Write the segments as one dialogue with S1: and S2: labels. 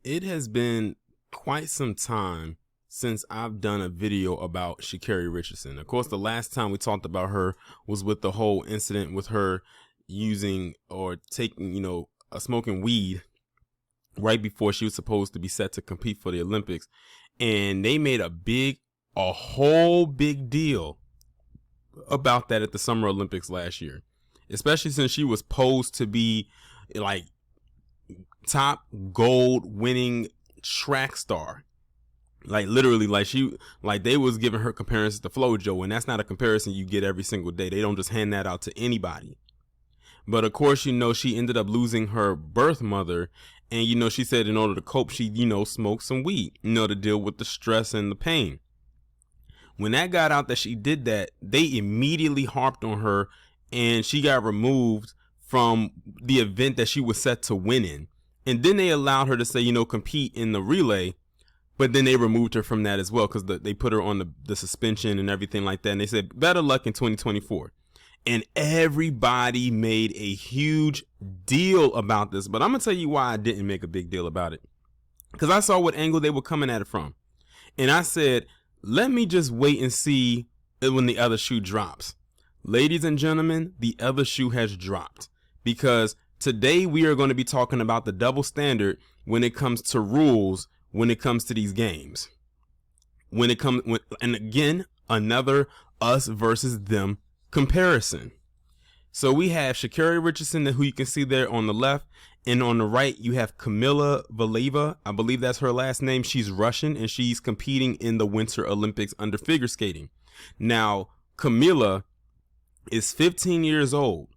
S1: It has been quite some time since I've done a video about Sha'Carri Richardson. Of course, the last time we talked about her was with the whole incident with her using or taking, smoking weed right before she was supposed to be set to compete for the Olympics. And they made a whole big deal about that at the Summer Olympics last year, especially since she was posed to be like top gold winning track star. Like literally, like they was giving her comparisons to FloJo, and that's not a comparison you get every single day. They don't just hand that out to anybody. But of course, she ended up losing her birth mother, and she said in order to cope, she smoked some weed, to deal with the stress and the pain. When that got out that she did that, they immediately harped on her, and she got removed from the event that she was set to win in. And then they allowed her to say, compete in the relay, but then they removed her from that as well because they put her on the suspension and everything like that. And they said, better luck in 2024. And everybody made a huge deal about this. But I'm going to tell you why I didn't make a big deal about it. Because I saw what angle they were coming at it from. And I said, let me just wait and see when the other shoe drops. Ladies and gentlemen, the other shoe has dropped. Because today we are going to be talking about the double standard when it comes to rules, when it comes to these games. And again, another us versus them comparison. So we have Sha'Carri Richardson, who you can see there on the left, and on the right you have Kamila Valieva. I believe that's her last name. She's Russian, and she's competing in the Winter Olympics under figure skating. Now, Kamila is 15 years old,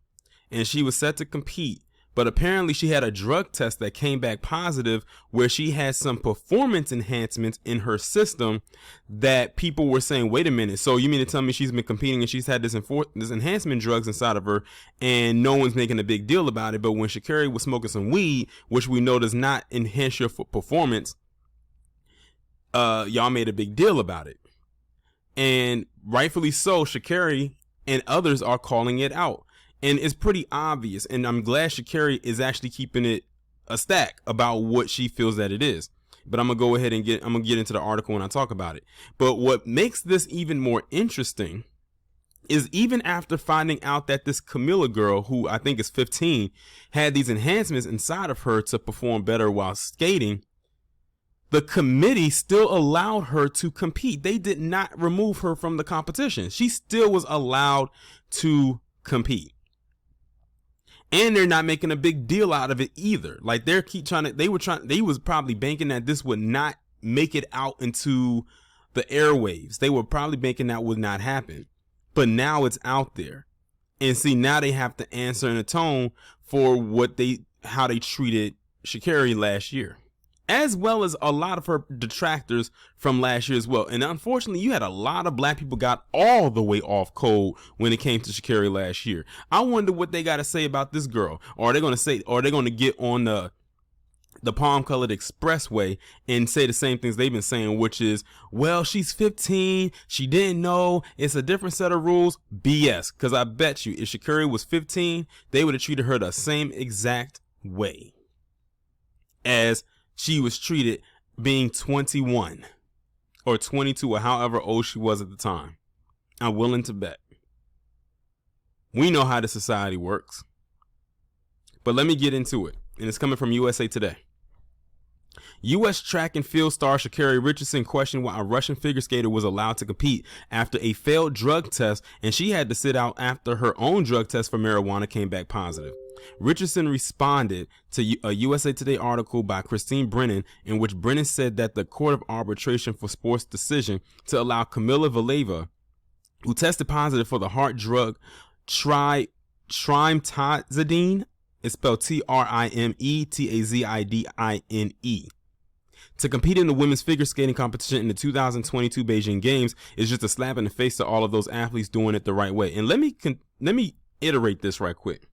S1: and she was set to compete. But apparently she had a drug test that came back positive where she had some performance enhancements in her system that people were saying, wait a minute. So you mean to tell me she's been competing and she's had this enhancement drugs inside of her and no one's making a big deal about it. But when Sha'Carri was smoking some weed, which we know does not enhance your performance, y'all made a big deal about it. And rightfully so, Sha'Carri and others are calling it out. And it's pretty obvious, and I'm glad Sha'Carri is actually keeping it a stack about what she feels that it is. But I'm gonna go ahead and get into the article when I talk about it. But what makes this even more interesting is even after finding out that this Camilla girl, who I think is 15, had these enhancements inside of her to perform better while skating, the committee still allowed her to compete. They did not remove her from the competition. She still was allowed to compete. And they're not making a big deal out of it either. Like they was probably banking that this would not make it out into the airwaves. They were probably banking that would not happen. But now it's out there. And see, now they have to answer in a tone for how they treated Sha'Carri last year, as well as a lot of her detractors from last year as well. And unfortunately, you had a lot of black people got all the way off code when it came to Sha'Carri last year. I wonder what they got to say about this girl. Or are they going to get on the palm colored expressway and say the same things they've been saying, which is, well, she's 15. She didn't know. It's a different set of rules. BS. Because I bet you if Sha'Carri was 15, they would have treated her the same exact way as she was treated being 21 or 22 or however old she was at the time. I'm willing to bet. We know how the society works. But let me get into it. And it's coming from USA Today. U.S. track and field star Sha'Carri Richardson questioned why a Russian figure skater was allowed to compete after a failed drug test, and she had to sit out after her own drug test for marijuana came back positive. Richardson responded to a USA Today article by Christine Brennan, in which Brennan said that the Court of Arbitration for Sports decision to allow Kamila Valieva, who tested positive for the heart drug trimetazidine, it's spelled Trimetazidine, to compete in the women's figure skating competition in the 2022 Beijing Games is just a slap in the face to all of those athletes doing it the right way. And let me iterate this right quick.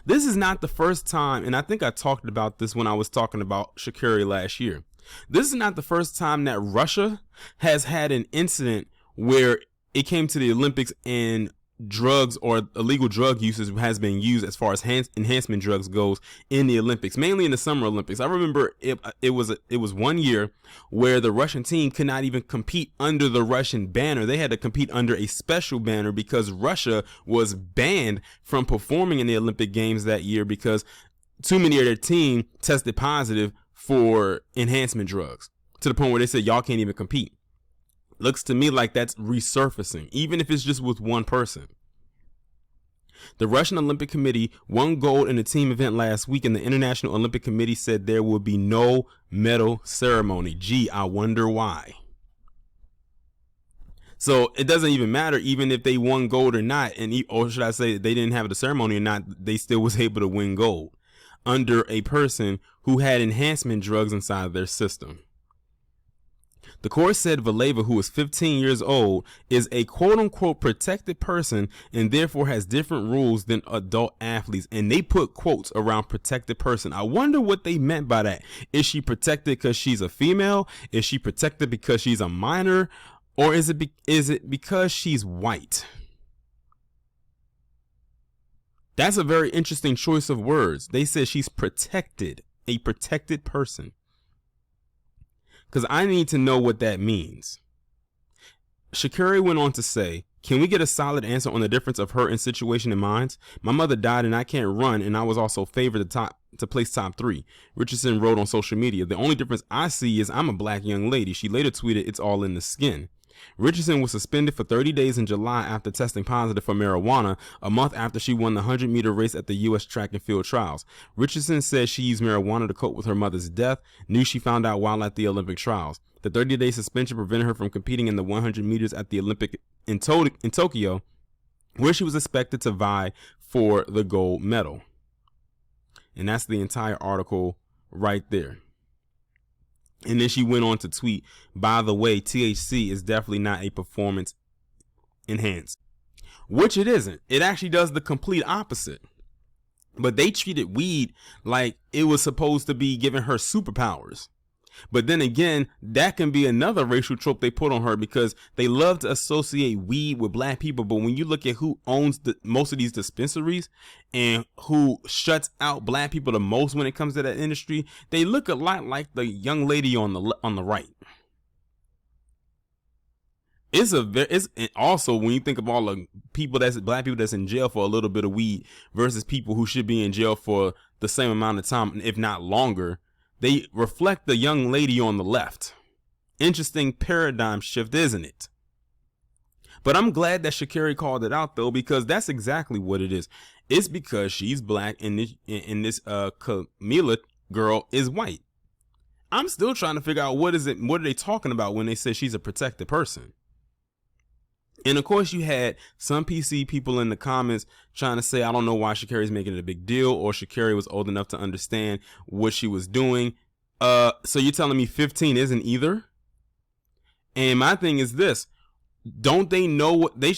S1: This is not the first time, and I think I talked about this when I was talking about Sha'Carri last year. This is not the first time that Russia has had an incident where it came to the Olympics and drugs or illegal drug usage has been used as far as enhancement drugs goes in the Olympics, mainly in the Summer Olympics. I remember it was 1 year where the Russian team could not even compete under the Russian banner. They had to compete under a special banner because Russia was banned from performing in the Olympic Games that year because too many of their team tested positive for enhancement drugs, to the point where they said y'all can't even compete. Looks to me like that's resurfacing, even if it's just with one person. The Russian Olympic Committee won gold in a team event last week, and the International Olympic Committee said there will be no medal ceremony. Gee, I wonder why. So it doesn't even matter, even if they won gold or not, or should I say they didn't have the ceremony or not, they still was able to win gold under a person who had enhancement drugs inside of their system. The court said Valeva, who is 15 years old, is a quote-unquote protected person and therefore has different rules than adult athletes. And they put quotes around protected person. I wonder what they meant by that. Is she protected because she's a female? Is she protected because she's a minor? Or is it because she's white? That's a very interesting choice of words. They said she's protected, a protected person. Because I need to know what that means. Sha'Carri went on to say, can we get a solid answer on the difference of her situation and mine? My mother died and I can't run, and I was also favored to place top 3. Richardson wrote on social media, the only difference I see is I'm a black young lady. She later tweeted, it's all in the skin. Richardson was suspended for 30 days in July after testing positive for marijuana, a month after she won the 100-meter race at the U.S. track and field trials. Richardson says she used marijuana to cope with her mother's death, news she found out while at the Olympic trials. The 30-day suspension prevented her from competing in the 100 meters at the Olympic in Tokyo, where she was expected to vie for the gold medal. And that's the entire article right there. And then she went on to tweet, by the way, THC is definitely not a performance enhanced, which it isn't. It actually does the complete opposite. But they treated weed like it was supposed to be giving her superpowers. But then again, that can be another racial trope they put on her, because they love to associate weed with black people. But when you look at who owns most of these dispensaries and who shuts out black people the most when it comes to that industry, they look a lot like the young lady on the right. It's also, when you think of all the people black people that's in jail for a little bit of weed versus people who should be in jail for the same amount of time, if not longer, they reflect the young lady on the left. Interesting paradigm shift, isn't it? But I'm glad that Sha'Carri called it out, though, because that's exactly what it is. It's because she's black and this Camila girl is white. I'm still trying to figure out what are they talking about when they say she's a protected person. And of course, you had some PC people in the comments trying to say, I don't know why Sha'Carri's making it a big deal, or Sha'Carri was old enough to understand what she was doing. So you're telling me 15 isn't either? And my thing is this: don't they know what they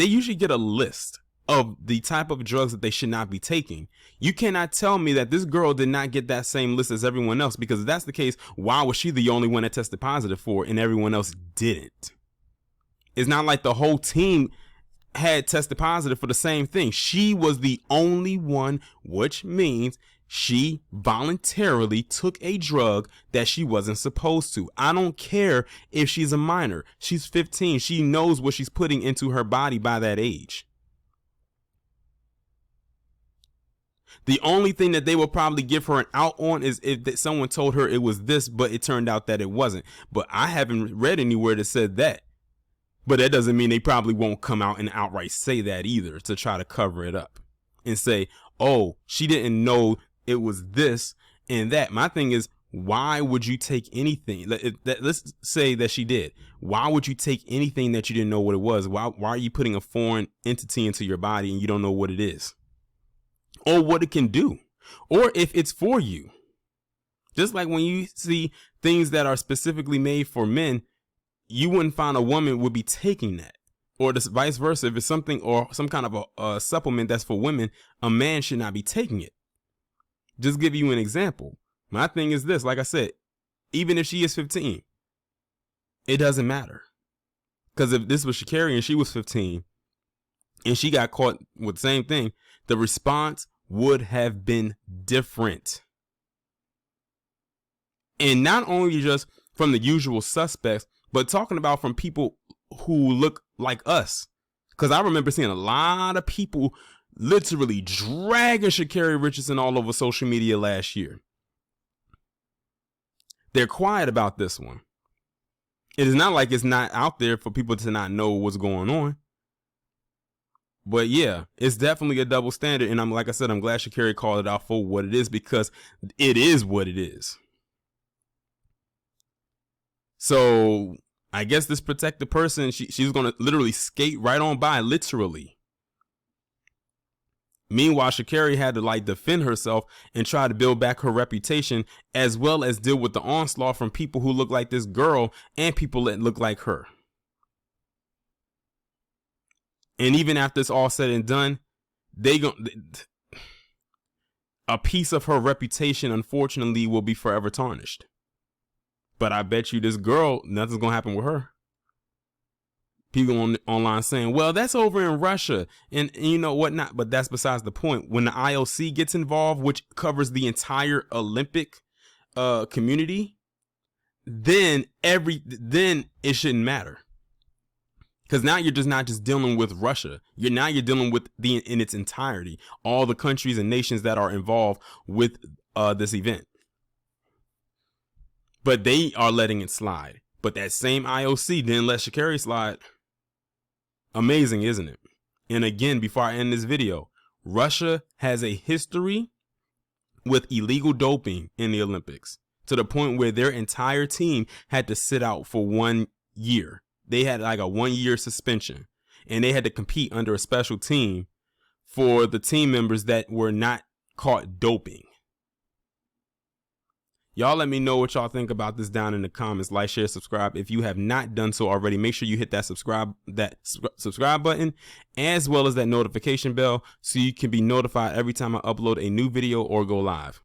S1: usually get a list of the type of drugs that they should not be taking? You cannot tell me that this girl did not get that same list as everyone else, because if that's the case, why was she the only one that tested positive for it and everyone else didn't? It's not like the whole team had tested positive for the same thing. She was the only one, which means she voluntarily took a drug that she wasn't supposed to. I don't care if she's a minor. She's 15. She knows what she's putting into her body by that age. The only thing that they will probably give her an out on is if someone told her it was this, but it turned out that it wasn't. But I haven't read anywhere that said that. But that doesn't mean they probably won't come out and outright say that either, to try to cover it up and say, oh, she didn't know it was this and that. My thing is, why would you take anything? Let's say that she did. Why would you take anything that you didn't know what it was? Why are you putting a foreign entity into your body and you don't know what it is or what it can do, or if it's for you? Just like when you see things that are specifically made for men, you wouldn't find a woman would be taking that, or the vice versa. If it's something or some kind of a supplement that's for women, a man should not be taking it. Just give you an example. My thing is this, like I said, even if she is 15, it doesn't matter. Because if this was Sha'Carri and she was 15, and she got caught with the same thing, the response would have been different. And not only just from the usual suspects, but talking about from people who look like us. Because I remember seeing a lot of people literally dragging Sha'Carri Richardson all over social media last year. They're quiet about this one. It is not like it's not out there for people to not know what's going on. But yeah, it's definitely a double standard. And like I said, I'm glad Sha'Carri called it out for what it is, because it is what it is. So I guess this protected person, she's going to literally skate right on by, literally. Meanwhile, Sha'Carri had to like defend herself and try to build back her reputation, as well as deal with the onslaught from people who look like this girl and people that look like her. And even after it's all said and done, a piece of her reputation, unfortunately, will be forever tarnished. But I bet you this girl, nothing's going to happen with her. People online saying, well, that's over in Russia and you know whatnot. But that's besides the point. When the IOC gets involved, which covers the entire Olympic community, then it shouldn't matter. Because now you're just not just dealing with Russia. You're dealing with in its entirety, all the countries and nations that are involved with this event. But they are letting it slide. But that same IOC didn't let Sha'Carri slide. Amazing, isn't it? And again, before I end this video, Russia has a history with illegal doping in the Olympics, to the point where their entire team had to sit out for 1 year. They had like a 1-year suspension, and they had to compete under a special team for the team members that were not caught doping. Y'all let me know what y'all think about this down in the comments. Like, share, subscribe. If you have not done so already, make sure you hit that subscribe button, as well as that notification bell, so you can be notified every time I upload a new video or go live.